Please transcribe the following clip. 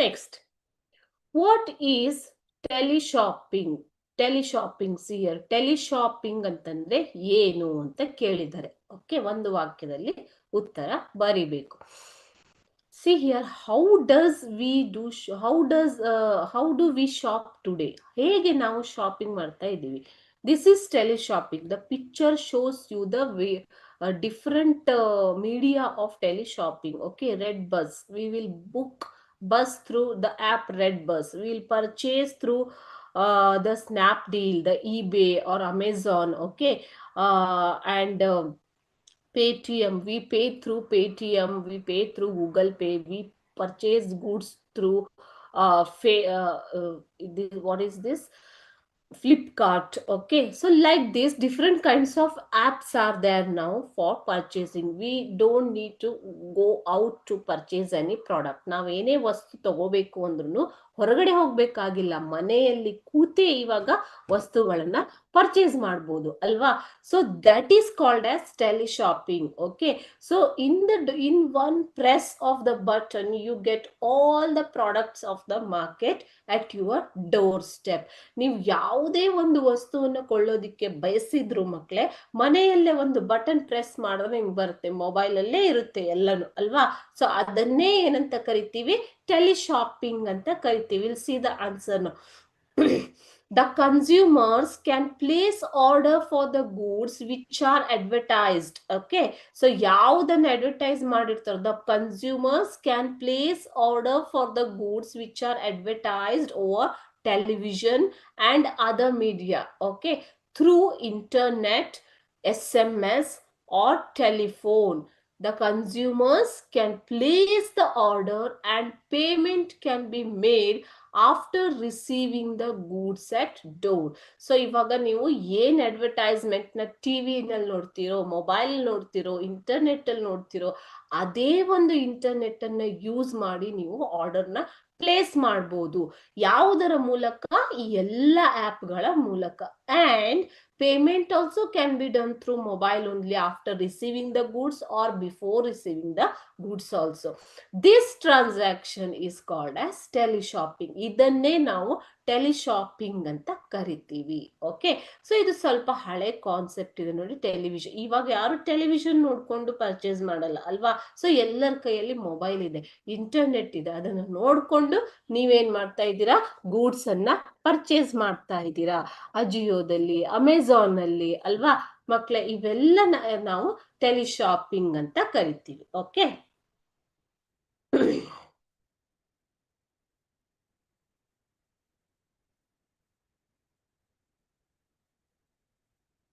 Next, what is teleshopping? Teleshopping ಸಿಯರ್ teleshopping ಅಂತಂದ್ರೆ ಏನು ಅಂತ ಕೇಳಿದ್ದಾರೆ. ಓಕೆ, ಒಂದು ವಾಕ್ಯದಲ್ಲಿ ಉತ್ತರ ಬರಿಬೇಕು. See here, how do we shop today? ಹೇಗೆ ನಾವು ಶಾಪಿಂಗ್ ಮಾಡ್ತಾ ಇದ್ದೀವಿ? This is teleshopping. The picture shows you the way different media of teleshopping. Okay, Redbus. We will book bus through the app Redbus. We will purchase through the Snapdeal, the eBay or Amazon. Okay, and Paytm, we pay through Paytm, we pay through Google Pay, we purchase goods through what is this? Flipkart. Okay, so like this, different kinds of apps are there now for purchasing. We don't need to go out to purchase any product. ನಾವು ಏನೇ ವಸ್ತು ತಗೋಬೇಕು ಅಂದ್ರೂ ಹೊರಗಡೆ ಹೋಗ್ಬೇಕಾಗಿಲ್ಲ, ಮನೆಯಲ್ಲಿ ಕೂತೇ ಇವಾಗ ವಸ್ತುಗಳನ್ನ purchase ಮಾಡಬಹುದು ಅಲ್ವಾ? So that is called as teleshopping. Okay, so in one press of the button you get all the products of the market at your doorstep. ನೀವು ಯಾವುದೇ ಒಂದು ವಸ್ತುವನ್ನು ಕೊಳ್ಳೋದಿಕ್ಕೆ ಬಯಸಿದ್ರು ಮಕ್ಕಳೇ, ಮನೆಯಲ್ಲೇ ಒಂದು ಬಟನ್ ಪ್ರೆಸ್ ಮಾಡಿದ್ರೆ ನಿಮ್ಗೆ ಬರುತ್ತೆ, ಮೊಬೈಲ್ ಅಲ್ಲೇ ಇರುತ್ತೆ ಎಲ್ಲಾನು ಅಲ್ವಾ? ಸೊ ಅದನ್ನೇ ಏನಂತ ಕರಿತೀವಿ? ಟೆಲಿಶಾಪಿಂಗ್ ಅಂತ ಕರಿತೀವಿ. Will see the answer now. The consumers can place order for the goods which are advertised. Okay, so ಯಾವುದನ್ನ advertise ಮಾಡಿರ್ತಾರೆ, the consumers can place order for the goods which are advertised over television and other media. Okay, through internet, SMS or telephone. The consumers can place the order and payment can be made after receiving the goods at door. So ಇವಾಗ ನೀವು ಏನ್ advertisement ನ TV ನಲ್ಲಿ ನೋಡ್ತಿರೋ, mobile ನೋಡ್ತಿರೋ, internet ಅಲ್ಲಿ ನೋಡ್ತಿರೋ, ಅದೇ ಒಂದು internet ಅನ್ನ use ಮಾಡಿ ನೀವು ಆರ್ಡರ್ ನ ಪ್ಲೇಸ್ ಮಾಡಬಹುದು. ಯಾವುದರ ಮೂಲಕ? ಈ ಎಲ್ಲ ಆಪ್ ಗಳ ಮೂಲಕ. And payment also can be done through mobile only after receiving the goods or before receiving the goods also. This transaction is called as teleshopping. ಇದನ್ನೇ ನಾವು ಟೆಲಿಶಾಪಿಂಗ್ ಅಂತ ಕರಿತೀವಿ. ಓಕೆ, ಸೊ ಇದು ಸ್ವಲ್ಪ ಹಳೆ ಕಾನ್ಸೆಪ್ಟ್ ಇದೆ ನೋಡಿ. ಟೆಲಿವಿಷನ್, ಇವಾಗ ಯಾರು ಟೆಲಿವಿಷನ್ ನೋಡ್ಕೊಂಡು ಪರ್ಚೇಸ್ ಮಾಡಲ್ಲ ಅಲ್ವಾ? ಸೊ ಎಲ್ಲರ ಕೈಯಲ್ಲಿ ಮೊಬೈಲ್ ಇದೆ, ಇಂಟರ್ನೆಟ್ ಇದೆ, ಅದನ್ನ ನೋಡ್ಕೊಂಡು ನೀವೇನ್ ಮಾಡ್ತಾ ಇದ್ದೀರಾ? ಗೂಡ್ಸ್ ಅನ್ನ ಪರ್ಚೇಸ್ ಮಾಡ್ತಾ ಇದ್ದೀರಾ. ಅಜಿಯೋದಲ್ಲಿ, ಅಮೆಝಾನ್ ಅಲ್ಲಿ ಅಲ್ವಾ ಮಕ್ಕಳೇ? ಇವೆಲ್ಲ ನಾವು ಟೆಲಿಶಾಪಿಂಗ್ ಅಂತ ಕರಿತೀವಿ. ಓಕೆ,